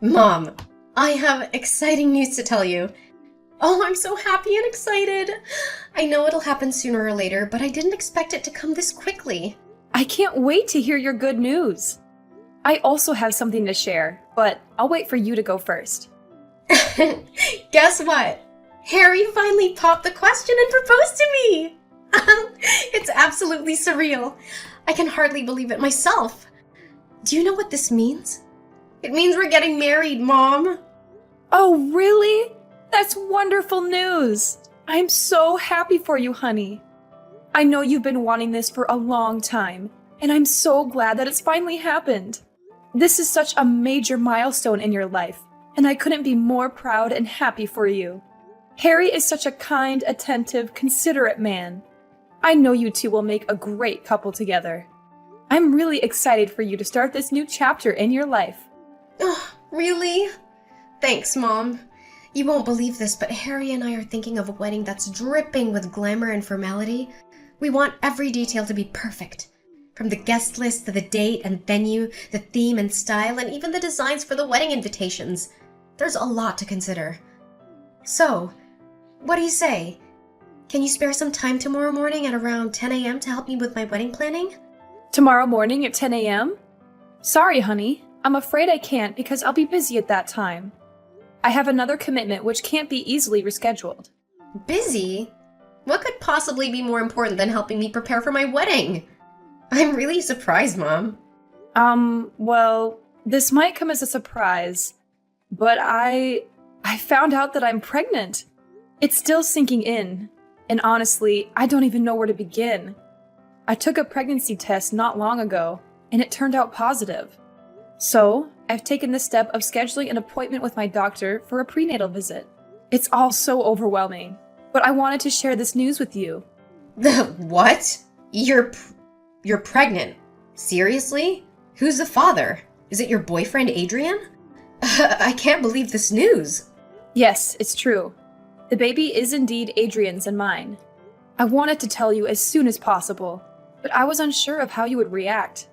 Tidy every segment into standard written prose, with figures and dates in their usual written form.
Mom, I have exciting news to tell you. Oh, I'm so happy and excited. I know it'll happen sooner or later, but I didn't expect it to come this quickly. I can't wait to hear your good news. I also have something to share, but I'll wait for you to go first. Guess what? Harry finally popped the question and proposed to me. It's absolutely surreal. I can hardly believe it myself. Do you know what this means? It means we're getting married, Mom. Oh, really? That's wonderful news. I'm so happy for you, honey. I know you've been wanting this for a long time, and I'm so glad that it's finally happened. This is such a major milestone in your life, and I couldn't be more proud and happy for you. Harry is such a kind, attentive, considerate man. I know you two will make a great couple together. I'm really excited for you to start this new chapter in your life. Oh, really? Thanks, Mom. You won't believe this, but Harry and I are thinking of a wedding that's dripping with glamour and formality. We want every detail to be perfect. From the guest list to the date and venue, the theme and style, and even the designs for the wedding invitations. There's a lot to consider. So, what do you say? Can you spare some time tomorrow morning at around 10 a.m. to help me with my wedding planning? Tomorrow morning at 10 a.m.? Sorry, honey. I'm afraid I can't because I'll be busy at that time. I have another commitment which can't be easily rescheduled. Busy? What could possibly be more important than helping me prepare for my wedding? I'm really surprised, Mom. Well, this might come as a surprise, but I found out that I'm pregnant. It's still sinking in, and honestly, I don't even know where to begin. I took a pregnancy test not long ago, and it turned out positive. So, I've taken the step of scheduling an appointment with my doctor for a prenatal visit. It's all so overwhelming, but I wanted to share this news with you. What? You're pregnant? Seriously? Who's the father? Is it your boyfriend, Adrian? I can't believe this news. Yes, it's true. The baby is indeed Adrian's and mine. I wanted to tell you as soon as possible, but I was unsure of how you would react.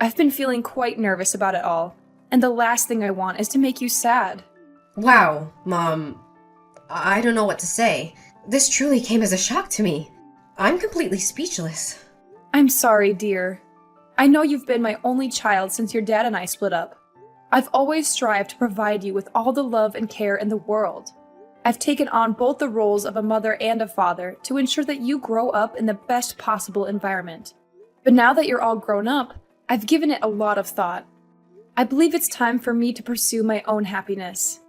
I've been feeling quite nervous about it all, and the last thing I want is to make you sad. Wow, Mom. I don't know what to say. This truly came as a shock to me. I'm completely speechless. I'm sorry, dear. I know you've been my only child since your dad and I split up. I've always strived to provide you with all the love and care in the world. I've taken on both the roles of a mother and a father to ensure that you grow up in the best possible environment. But now that you're all grown up, I've given it a lot of thought. I believe it's time for me to pursue my own happiness.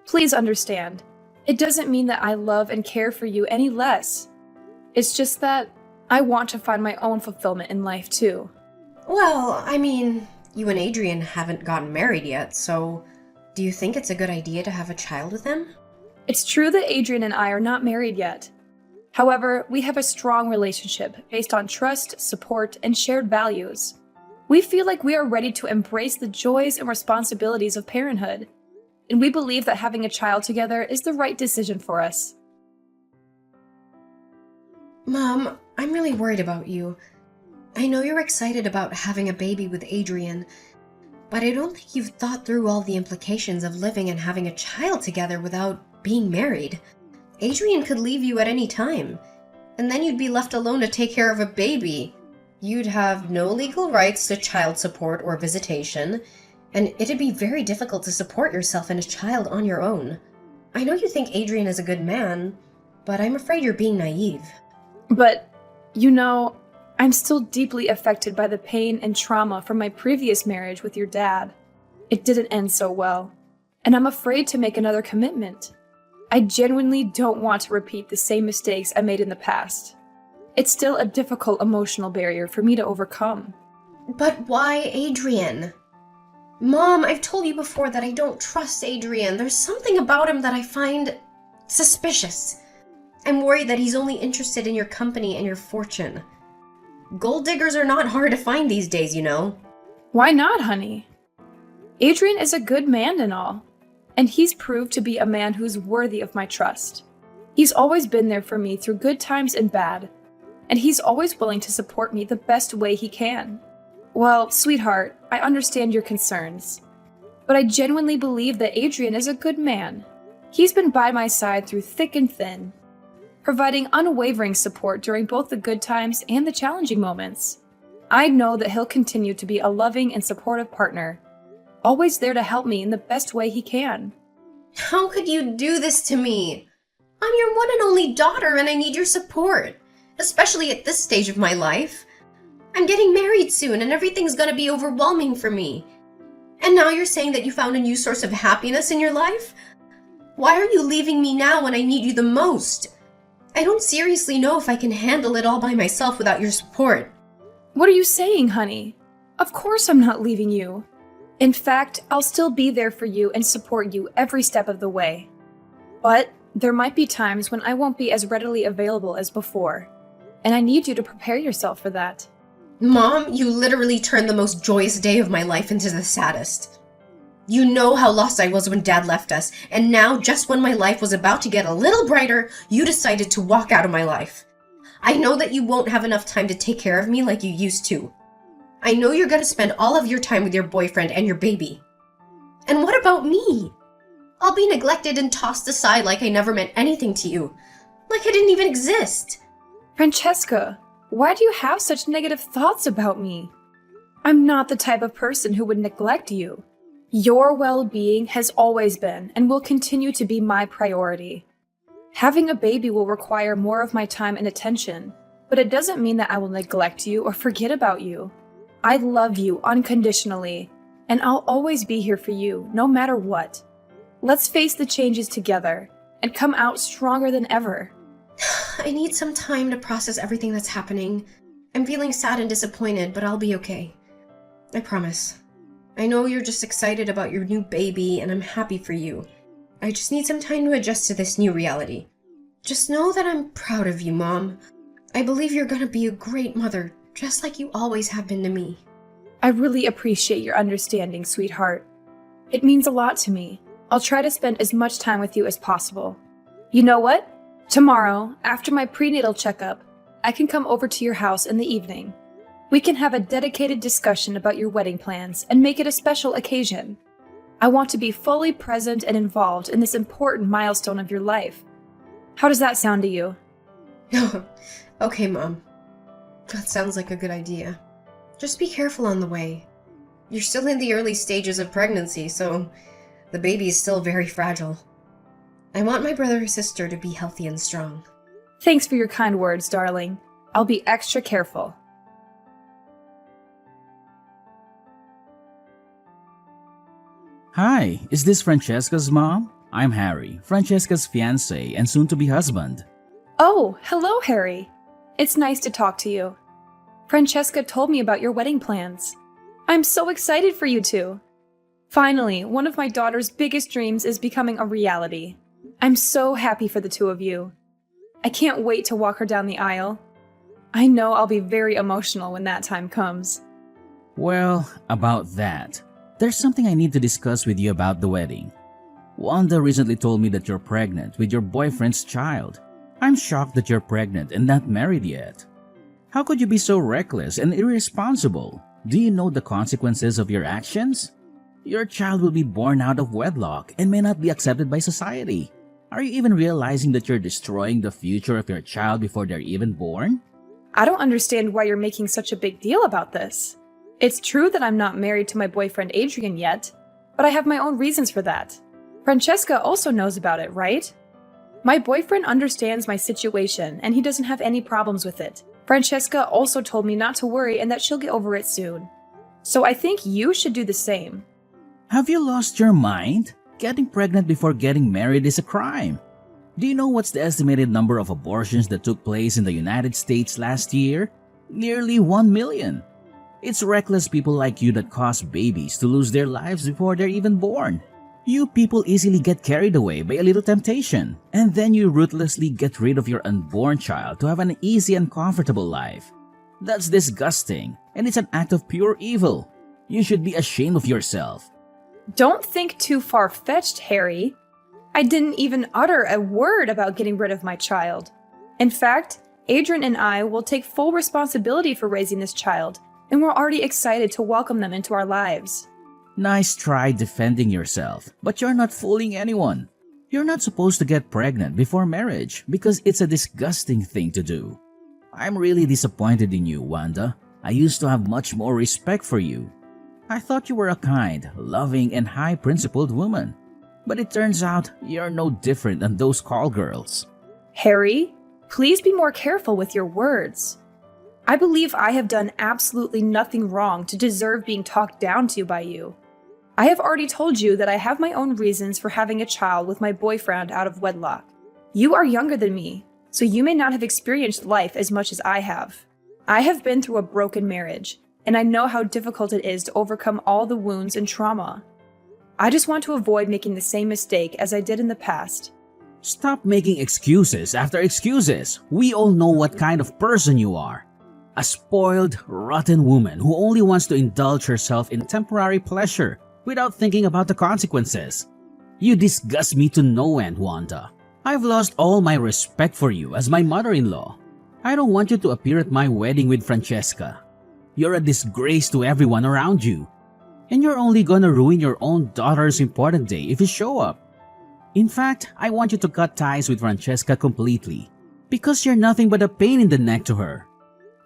Please understand, it doesn't mean that I love and care for you any less. It's just that I want to find my own fulfillment in life too. Well, I mean, you and Adrian haven't gotten married yet, so do you think it's a good idea to have a child with him? It's true that Adrian and I are not married yet. However, we have a strong relationship based on trust, support, and shared values. We feel like we are ready to embrace the joys and responsibilities of parenthood, and we believe that having a child together is the right decision for us. Mom, I'm really worried about you. I know you're excited about having a baby with Adrian, but I don't think you've thought through all the implications of living and having a child together without being married. Adrian could leave you at any time, and then you'd be left alone to take care of a baby. You'd have no legal rights to child support or visitation, and it'd be very difficult to support yourself and a child on your own. I know you think Adrian is a good man, but I'm afraid you're being naive. But, you know, I'm still deeply affected by the pain and trauma from my previous marriage with your dad. It didn't end so well, and I'm afraid to make another commitment. I genuinely don't want to repeat the same mistakes I made in the past. It's still a difficult emotional barrier for me to overcome. But why Adrian? Mom, I've told you before that I don't trust Adrian. There's something about him that I find suspicious. I'm worried that he's only interested in your company and your fortune. Gold diggers are not hard to find these days, you know. Why not, honey? Adrian is a good man and all, and he's proved to be a man who's worthy of my trust. He's always been there for me through good times and bad, and he's always willing to support me the best way he can. Well, sweetheart, I understand your concerns, but I genuinely believe that Adrian is a good man. He's been by my side through thick and thin, providing unwavering support during both the good times and the challenging moments. I know that he'll continue to be a loving and supportive partner, always there to help me in the best way he can. How could you do this to me? I'm your one and only daughter and I need your support, especially at this stage of my life. I'm getting married soon and everything's gonna be overwhelming for me. And now you're saying that you found a new source of happiness in your life? Why are you leaving me now when I need you the most? I don't seriously know if I can handle it all by myself without your support. What are you saying, honey? Of course I'm not leaving you. In fact, I'll still be there for you and support you every step of the way. But there might be times when I won't be as readily available as before, and I need you to prepare yourself for that. Mom, you literally turned the most joyous day of my life into the saddest. You know how lost I was when Dad left us, and now, just when my life was about to get a little brighter, you decided to walk out of my life. I know that you won't have enough time to take care of me like you used to. I know you're gonna spend all of your time with your boyfriend and your baby. And what about me? I'll be neglected and tossed aside like I never meant anything to you. Like I didn't even exist. Francesca, why do you have such negative thoughts about me? I'm not the type of person who would neglect you. Your well-being has always been and will continue to be my priority. Having a baby will require more of my time and attention, but it doesn't mean that I will neglect you or forget about you. I love you unconditionally, and I'll always be here for you, no matter what. Let's face the changes together and come out stronger than ever. I need some time to process everything that's happening. I'm feeling sad and disappointed, but I'll be okay. I promise. I know you're just excited about your new baby, and I'm happy for you. I just need some time to adjust to this new reality. Just know that I'm proud of you, Mom. I believe you're gonna be a great mother, just like you always have been to me. I really appreciate your understanding, sweetheart. It means a lot to me. I'll try to spend as much time with you as possible. You know what? Tomorrow, after my prenatal checkup, I can come over to your house in the evening. We can have a dedicated discussion about your wedding plans and make it a special occasion. I want to be fully present and involved in this important milestone of your life. How does that sound to you? Okay, Mom. That sounds like a good idea. Just be careful on the way. You're still in the early stages of pregnancy, so the baby is still very fragile. I want my brother or sister to be healthy and strong. Thanks for your kind words, darling. I'll be extra careful. Hi, is this Francesca's mom? I'm Harry, Francesca's fiancé and soon-to-be husband. Oh, hello, Harry. It's nice to talk to you. Francesca told me about your wedding plans. I'm so excited for you two. Finally, one of my daughter's biggest dreams is becoming a reality. I'm so happy for the two of you. I can't wait to walk her down the aisle. I know I'll be very emotional when that time comes. Well, about that, there's something I need to discuss with you about the wedding. Wanda recently told me that you're pregnant with your boyfriend's child. I'm shocked that you're pregnant and not married yet. How could you be so reckless and irresponsible? Do you know the consequences of your actions? Your child will be born out of wedlock and may not be accepted by society. Are you even realizing that you're destroying the future of your child before they're even born? I don't understand why you're making such a big deal about this. It's true that I'm not married to my boyfriend Adrian yet, but I have my own reasons for that. Francesca also knows about it, right? My boyfriend understands my situation and he doesn't have any problems with it. Francesca also told me not to worry and that she'll get over it soon. So I think you should do the same. Have you lost your mind? Getting pregnant before getting married is a crime. Do you know what's the estimated number of abortions that took place in the United States last year? Nearly 1 million. It's reckless people like you that cause babies to lose their lives before they're even born. You people easily get carried away by a little temptation, and then you ruthlessly get rid of your unborn child to have an easy and comfortable life. That's disgusting, and it's an act of pure evil. You should be ashamed of yourself. Don't think too far-fetched, Harry. I didn't even utter a word about getting rid of my child. In fact, Adrian and I will take full responsibility for raising this child, and we're already excited to welcome them into our lives. Nice try defending yourself, but you're not fooling anyone. You're not supposed to get pregnant before marriage because it's a disgusting thing to do. I'm really disappointed in you, Wanda. I used to have much more respect for you. I thought you were a kind, loving, and high-principled woman. But it turns out you're no different than those call girls. Harry, please be more careful with your words. I believe I have done absolutely nothing wrong to deserve being talked down to by you. I have already told you that I have my own reasons for having a child with my boyfriend out of wedlock. You are younger than me, so you may not have experienced life as much as I have. I have been through a broken marriage, and I know how difficult it is to overcome all the wounds and trauma. I just want to avoid making the same mistake as I did in the past. Stop making excuses after excuses. We all know what kind of person you are. A spoiled, rotten woman who only wants to indulge herself in temporary pleasure without thinking about the consequences. You disgust me to no end, Wanda. I've lost all my respect for you as my mother-in-law. I don't want you to appear at my wedding with Francesca. You're a disgrace to everyone around you. And you're only gonna ruin your own daughter's important day if you show up. In fact, I want you to cut ties with Francesca completely because you're nothing but a pain in the neck to her.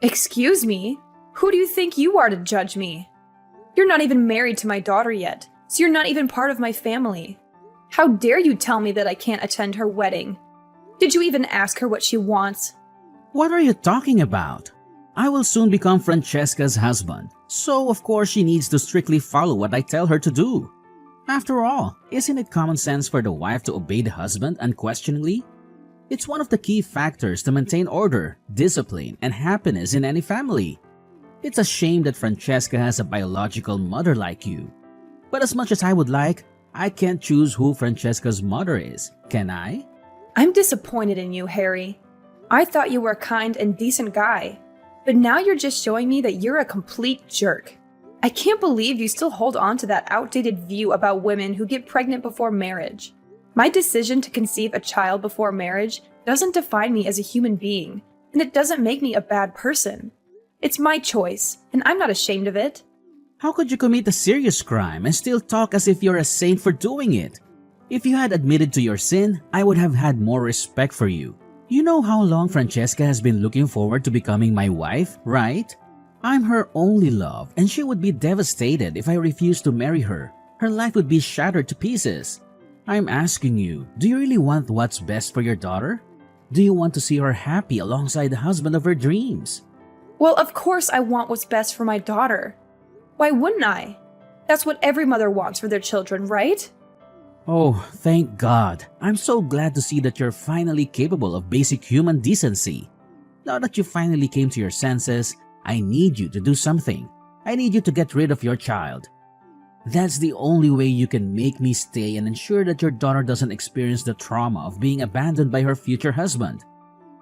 Excuse me? Who do you think you are to judge me? You're not even married to my daughter yet, so you're not even part of my family. How dare you tell me that I can't attend her wedding? Did you even ask her what she wants? What are you talking about? I will soon become Francesca's husband, so of course she needs to strictly follow what I tell her to do. After all, isn't it common sense for the wife to obey the husband unquestioningly? It's one of the key factors to maintain order, discipline, and happiness in any family. It's a shame that Francesca has a biological mother like you. But as much as I would like, I can't choose who Francesca's mother is, can I? I'm disappointed in you, Harry. I thought you were a kind and decent guy, but now you're just showing me that you're a complete jerk. I can't believe you still hold on to that outdated view about women who get pregnant before marriage. My decision to conceive a child before marriage doesn't define me as a human being, and it doesn't make me a bad person. It's my choice, and I'm not ashamed of it. How could you commit a serious crime and still talk as if you're a saint for doing it? If you had admitted to your sin, I would have had more respect for you. You know how long Francesca has been looking forward to becoming my wife, right? I'm her only love, and she would be devastated if I refused to marry her. Her life would be shattered to pieces. I'm asking you, do you really want what's best for your daughter? Do you want to see her happy alongside the husband of her dreams? Well, of course I want what's best for my daughter. Why wouldn't I? That's what every mother wants for their children, right? Oh, thank God. I'm so glad to see that you're finally capable of basic human decency. Now that you finally came to your senses, I need you to do something. I need you to get rid of your child. That's the only way you can make me stay and ensure that your daughter doesn't experience the trauma of being abandoned by her future husband.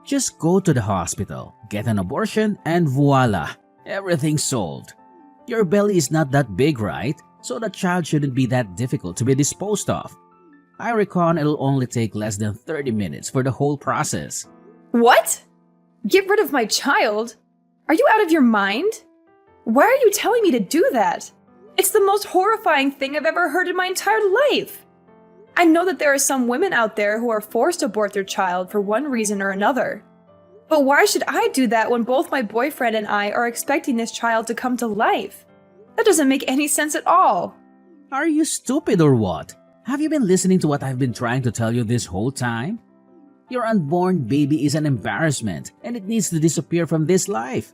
Just go to the hospital, get an abortion, and voila, everything's solved. Your belly is not that big, right? So the child shouldn't be that difficult to be disposed of. I reckon it'll only take less than 30 minutes for the whole process. What? Get rid of my child? Are you out of your mind? Why are you telling me to do that? It's the most horrifying thing I've ever heard in my entire life. I know that there are some women out there who are forced to abort their child for one reason or another. But why should I do that when both my boyfriend and I are expecting this child to come to life? That doesn't make any sense at all. Are you stupid or what? Have you been listening to what I've been trying to tell you this whole time? Your unborn baby is an embarrassment and it needs to disappear from this life.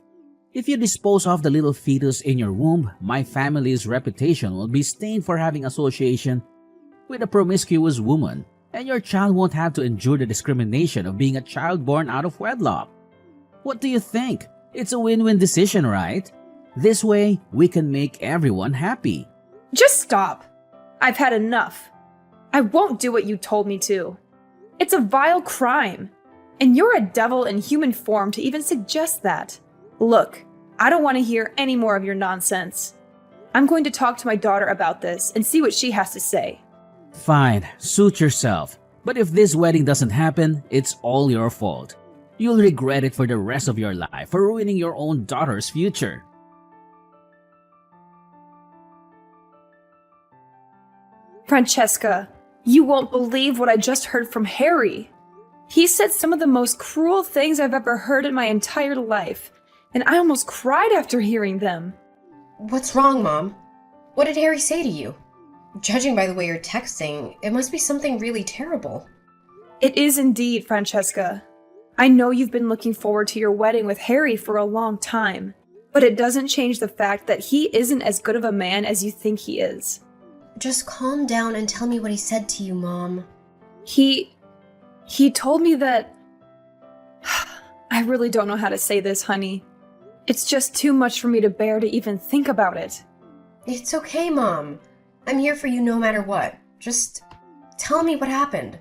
If you dispose of the little fetus in your womb, my family's reputation will be stained for having association with a promiscuous woman, and your child won't have to endure the discrimination of being a child born out of wedlock. What do you think? It's a win-win decision, right? This way, we can make everyone happy. Just stop. I've had enough. I won't do what you told me to. It's a vile crime. And you're a devil in human form to even suggest that. Look, I don't want to hear any more of your nonsense. I'm going to talk to my daughter about this and see what she has to say. Fine, suit yourself. But if this wedding doesn't happen, it's all your fault. You'll regret it for the rest of your life for ruining your own daughter's future. Francesca, you won't believe what I just heard from Harry. He said some of the most cruel things I've ever heard in my entire life, and I almost cried after hearing them. What's wrong, Mom? What did Harry say to you? Judging by the way you're texting, it must be something really terrible. It is indeed, Francesca. I know you've been looking forward to your wedding with Harry for a long time, but it doesn't change the fact that he isn't as good of a man as you think he is. Just calm down and tell me what he said to you, Mom. He told me that... I really don't know how to say this, honey. It's just too much for me to bear to even think about it. It's okay, Mom. I'm here for you no matter what. Just tell me what happened.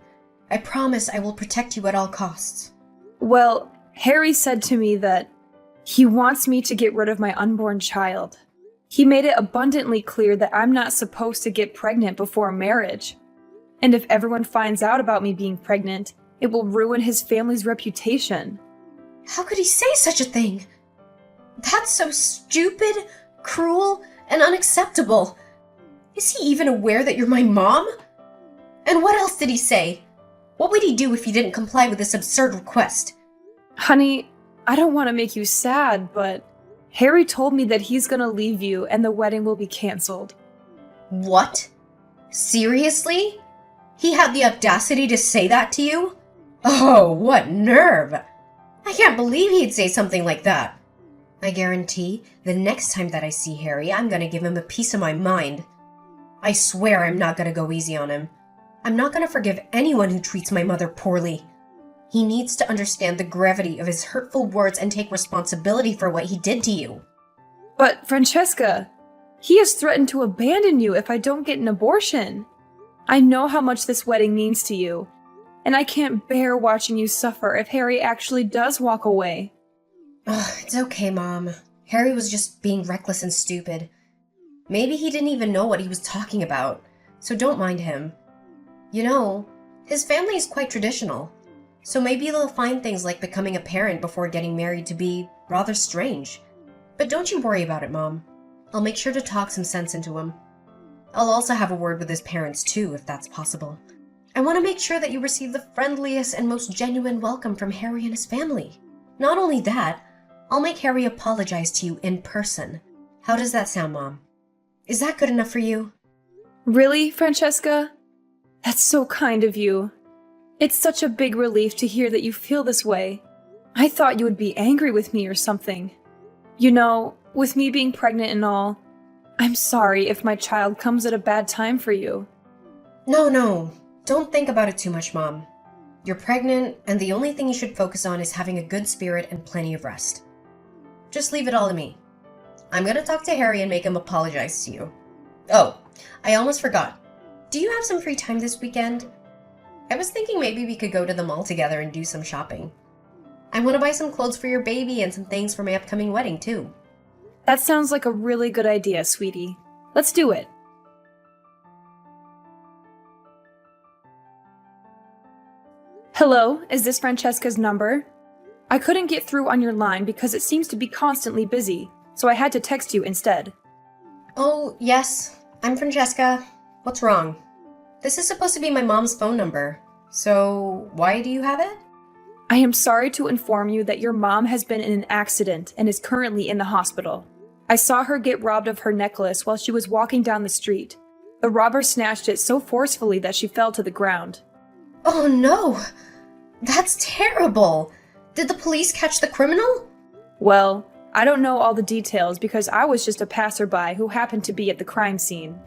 I promise I will protect you at all costs. Well, Harry said to me that he wants me to get rid of my unborn child. He made it abundantly clear that I'm not supposed to get pregnant before marriage. And if everyone finds out about me being pregnant, it will ruin his family's reputation. How could he say such a thing? That's so stupid, cruel, and unacceptable. Is he even aware that you're my mom? And what else did he say? What would he do if you didn't comply with this absurd request? Honey, I don't want to make you sad, but Harry told me that he's gonna leave you and the wedding will be canceled. What? Seriously? He had the audacity to say that to you? Oh, what nerve! I can't believe he'd say something like that. I guarantee the next time that I see Harry, I'm gonna give him a piece of my mind. I swear I'm not gonna go easy on him. I'm not gonna forgive anyone who treats my mother poorly. He needs to understand the gravity of his hurtful words and take responsibility for what he did to you. But Francesca, he has threatened to abandon you if I don't get an abortion. I know how much this wedding means to you, and I can't bear watching you suffer if Harry actually does walk away. It's okay, Mom. Harry was just being reckless and stupid. Maybe he didn't even know what he was talking about, so don't mind him. You know, his family is quite traditional, so maybe they'll find things like becoming a parent before getting married to be rather strange. But don't you worry about it, Mom. I'll make sure to talk some sense into him. I'll also have a word with his parents too, if that's possible. I want to make sure that you receive the friendliest and most genuine welcome from Harry and his family. Not only that, I'll make Harry apologize to you in person. How does that sound, Mom? Is that good enough for you? Really, Francesca? That's so kind of you. It's such a big relief to hear that you feel this way. I thought you would be angry with me or something. You know, with me being pregnant and all, I'm sorry if my child comes at a bad time for you. No. Don't think about it too much, Mom. You're pregnant, and the only thing you should focus on is having a good spirit and plenty of rest. Just leave it all to me. I'm gonna talk to Harry and make him apologize to you. Oh, I almost forgot. Do you have some free time this weekend? I was thinking maybe we could go to the mall together and do some shopping. I want to buy some clothes for your baby and some things for my upcoming wedding, too. That sounds like a really good idea, sweetie. Let's do it. Hello, is this Francesca's number? I couldn't get through on your line because it seems to be constantly busy, so I had to text you instead. Oh, yes. I'm Francesca. What's wrong? This is supposed to be my mom's phone number. So, why do you have it? I am sorry to inform you that your mom has been in an accident and is currently in the hospital. I saw her get robbed of her necklace while she was walking down the street. The robber snatched it so forcefully that she fell to the ground. Oh no! That's terrible! Did the police catch the criminal? Well, I don't know all the details because I was just a passerby who happened to be at the crime scene.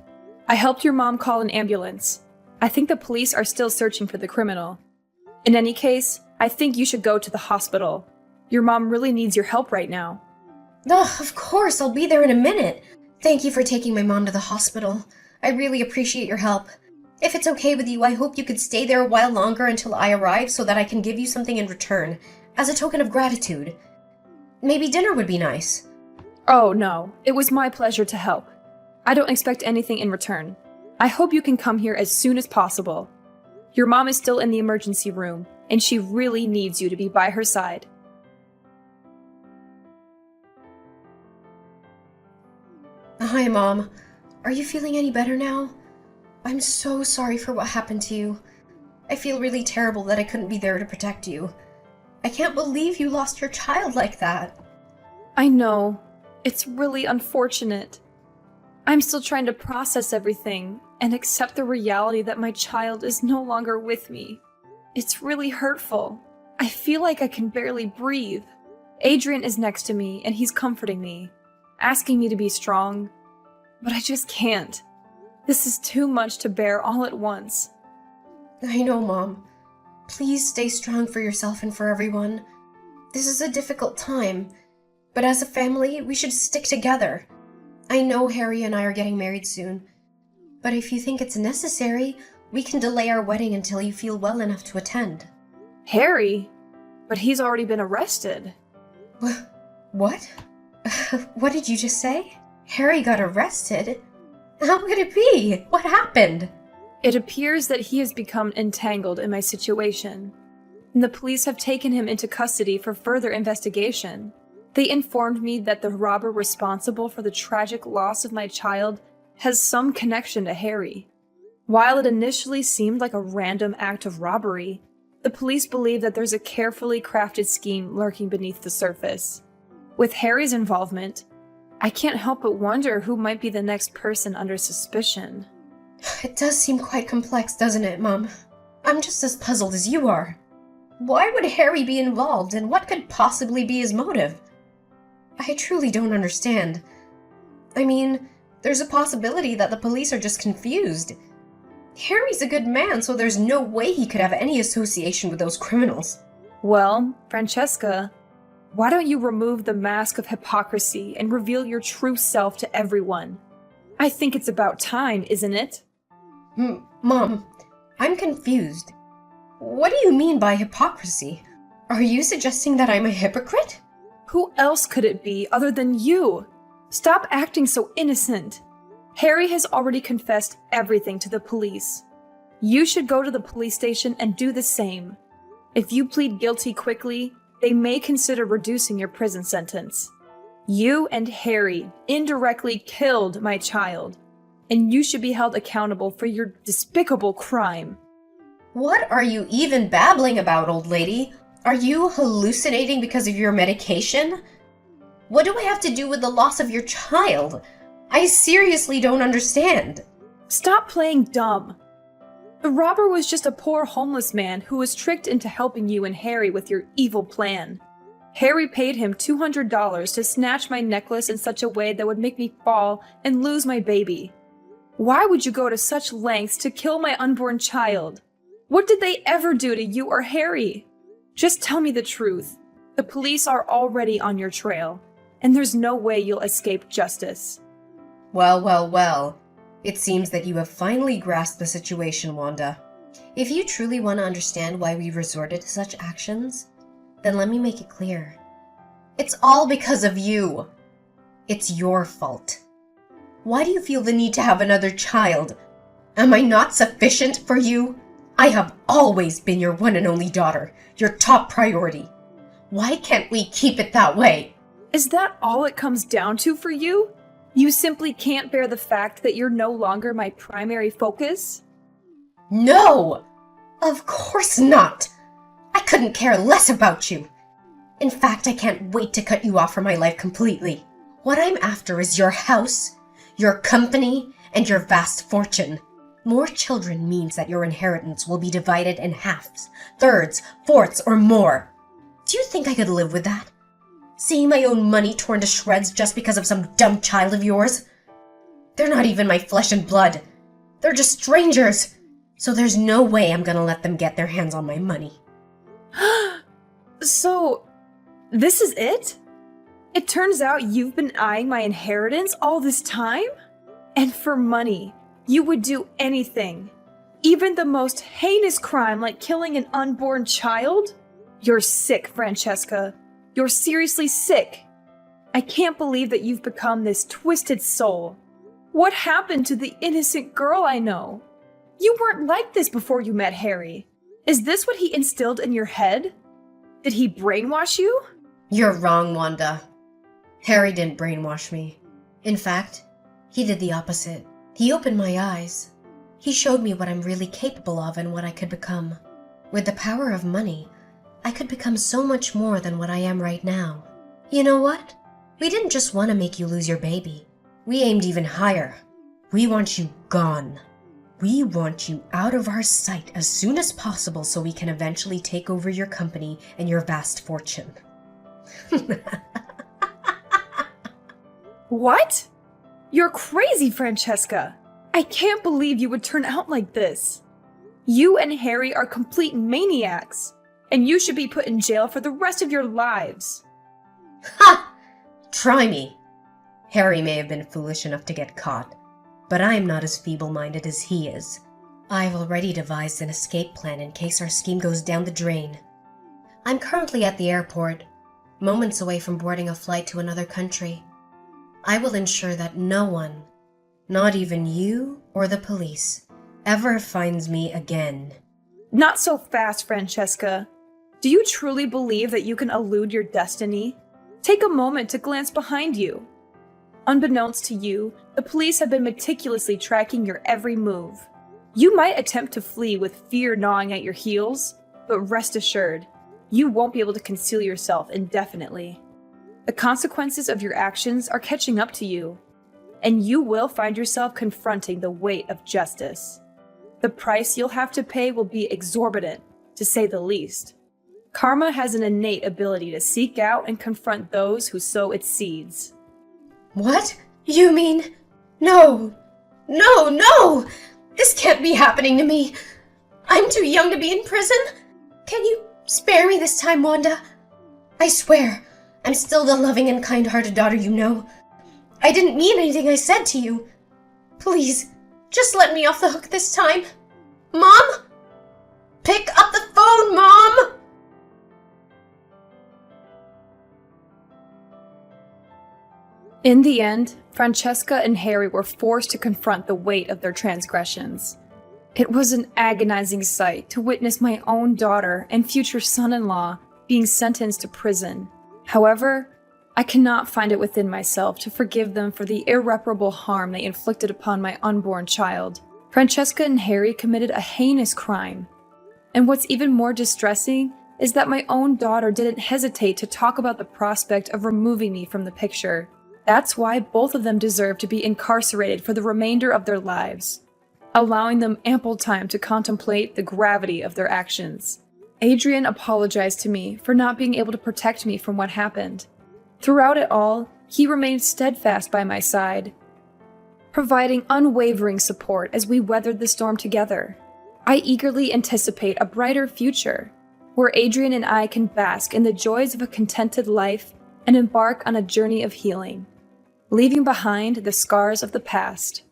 I helped your mom call an ambulance. I think the police are still searching for the criminal. In any case, I think you should go to the hospital. Your mom really needs your help right now. Of course, I'll be there in a minute. Thank you for taking my mom to the hospital. I really appreciate your help. If it's okay with you, I hope you could stay there a while longer until I arrive so that I can give you something in return, as a token of gratitude. Maybe dinner would be nice. Oh no, it was my pleasure to help. I don't expect anything in return. I hope you can come here as soon as possible. Your mom is still in the emergency room, and she really needs you to be by her side. Hi, Mom. Are you feeling any better now? I'm so sorry for what happened to you. I feel really terrible that I couldn't be there to protect you. I can't believe you lost your child like that. I know. It's really unfortunate. I'm still trying to process everything and accept the reality that my child is no longer with me. It's really hurtful. I feel like I can barely breathe. Adrian is next to me and he's comforting me, asking me to be strong. But I just can't. This is too much to bear all at once. I know, Mom. Please stay strong for yourself and for everyone. This is a difficult time, but as a family, we should stick together. I know Harry and I are getting married soon, but if you think it's necessary, we can delay our wedding until you feel well enough to attend. Harry? But he's already been arrested. What? What did you just say? Harry got arrested? How could it be? What happened? It appears that he has become entangled in my situation, and the police have taken him into custody for further investigation. They informed me that the robber responsible for the tragic loss of my child has some connection to Harry. While it initially seemed like a random act of robbery, the police believe that there's a carefully crafted scheme lurking beneath the surface. With Harry's involvement, I can't help but wonder who might be the next person under suspicion. It does seem quite complex, doesn't it, Mom? I'm just as puzzled as you are. Why would Harry be involved, and what could possibly be his motive? I truly don't understand. I mean, there's a possibility that the police are just confused. Harry's a good man, so there's no way he could have any association with those criminals. Well, Francesca, why don't you remove the mask of hypocrisy and reveal your true self to everyone? I think it's about time, isn't it? Mom, I'm confused. What do you mean by hypocrisy? Are you suggesting that I'm a hypocrite? Who else could it be other than you? Stop acting so innocent. Harry has already confessed everything to the police. You should go to the police station and do the same. If you plead guilty quickly, they may consider reducing your prison sentence. You and Harry indirectly killed my child, and you should be held accountable for your despicable crime. What are you even babbling about, old lady? Are you hallucinating because of your medication? What do I have to do with the loss of your child? I seriously don't understand. Stop playing dumb. The robber was just a poor homeless man who was tricked into helping you and Harry with your evil plan. Harry paid him $200 to snatch my necklace in such a way that would make me fall and lose my baby. Why would you go to such lengths to kill my unborn child? What did they ever do to you or Harry? Just tell me the truth. The police are already on your trail, and there's no way you'll escape justice. Well. It seems that you have finally grasped the situation, Wanda. If you truly want to understand why we resorted to such actions, then let me make it clear. It's all because of you. It's your fault. Why do you feel the need to have another child? Am I not sufficient for you? I have always been your one and only daughter, your top priority. Why can't we keep it that way? Is that all it comes down to for you? You simply can't bear the fact that you're no longer my primary focus? No! Of course not! I couldn't care less about you. In fact, I can't wait to cut you off from my life completely. What I'm after is your house, your company, and your vast fortune. More children means that your inheritance will be divided in halves, thirds, fourths, or more. Do you think I could live with that? Seeing my own money torn to shreds just because of some dumb child of yours? They're not even my flesh and blood. They're just strangers. So there's no way I'm gonna let them get their hands on my money. So, this is it? It turns out you've been eyeing my inheritance all this time? And for money, you would do anything. Even the most heinous crime like killing an unborn child? You're sick, Francesca. You're seriously sick. I can't believe that you've become this twisted soul. What happened to the innocent girl I know? You weren't like this before you met Harry. Is this what he instilled in your head? Did he brainwash you? You're wrong, Wanda. Harry didn't brainwash me. In fact, he did the opposite. He opened my eyes. He showed me what I'm really capable of and what I could become. With the power of money, I could become so much more than what I am right now. You know what? We didn't just want to make you lose your baby. We aimed even higher. We want you gone. We want you out of our sight as soon as possible so we can eventually take over your company and your vast fortune. What? You're crazy, Francesca. I can't believe you would turn out like this. You and Harry are complete maniacs, and you should be put in jail for the rest of your lives. Ha! Try me. Harry may have been foolish enough to get caught, but I'm not as feeble-minded as he is. I've already devised an escape plan in case our scheme goes down the drain. I'm currently at the airport, moments away from boarding a flight to another country. I will ensure that no one, not even you or the police, ever finds me again. Not so fast, Francesca. Do you truly believe that you can elude your destiny? Take a moment to glance behind you. Unbeknownst to you, the police have been meticulously tracking your every move. You might attempt to flee with fear gnawing at your heels, but rest assured, you won't be able to conceal yourself indefinitely. The consequences of your actions are catching up to you, and you will find yourself confronting the weight of justice. The price you'll have to pay will be exorbitant, to say the least. Karma has an innate ability to seek out and confront those who sow its seeds. What? You mean? No! No, no! This can't be happening to me! I'm too young to be in prison! Can you spare me this time, Wanda? I swear, I'm still the loving and kind-hearted daughter you know. I didn't mean anything I said to you. Please, just let me off the hook this time. Mom? Pick up the phone, Mom! In the end, Francesca and Harry were forced to confront the weight of their transgressions. It was an agonizing sight to witness my own daughter and future son-in-law being sentenced to prison. However, I cannot find it within myself to forgive them for the irreparable harm they inflicted upon my unborn child. Francesca and Harry committed a heinous crime. And what's even more distressing is that my own daughter didn't hesitate to talk about the prospect of removing me from the picture. That's why both of them deserve to be incarcerated for the remainder of their lives, allowing them ample time to contemplate the gravity of their actions. Adrian apologized to me for not being able to protect me from what happened. Throughout it all, he remained steadfast by my side, providing unwavering support as we weathered the storm together. I eagerly anticipate a brighter future, where Adrian and I can bask in the joys of a contented life and embark on a journey of healing, leaving behind the scars of the past.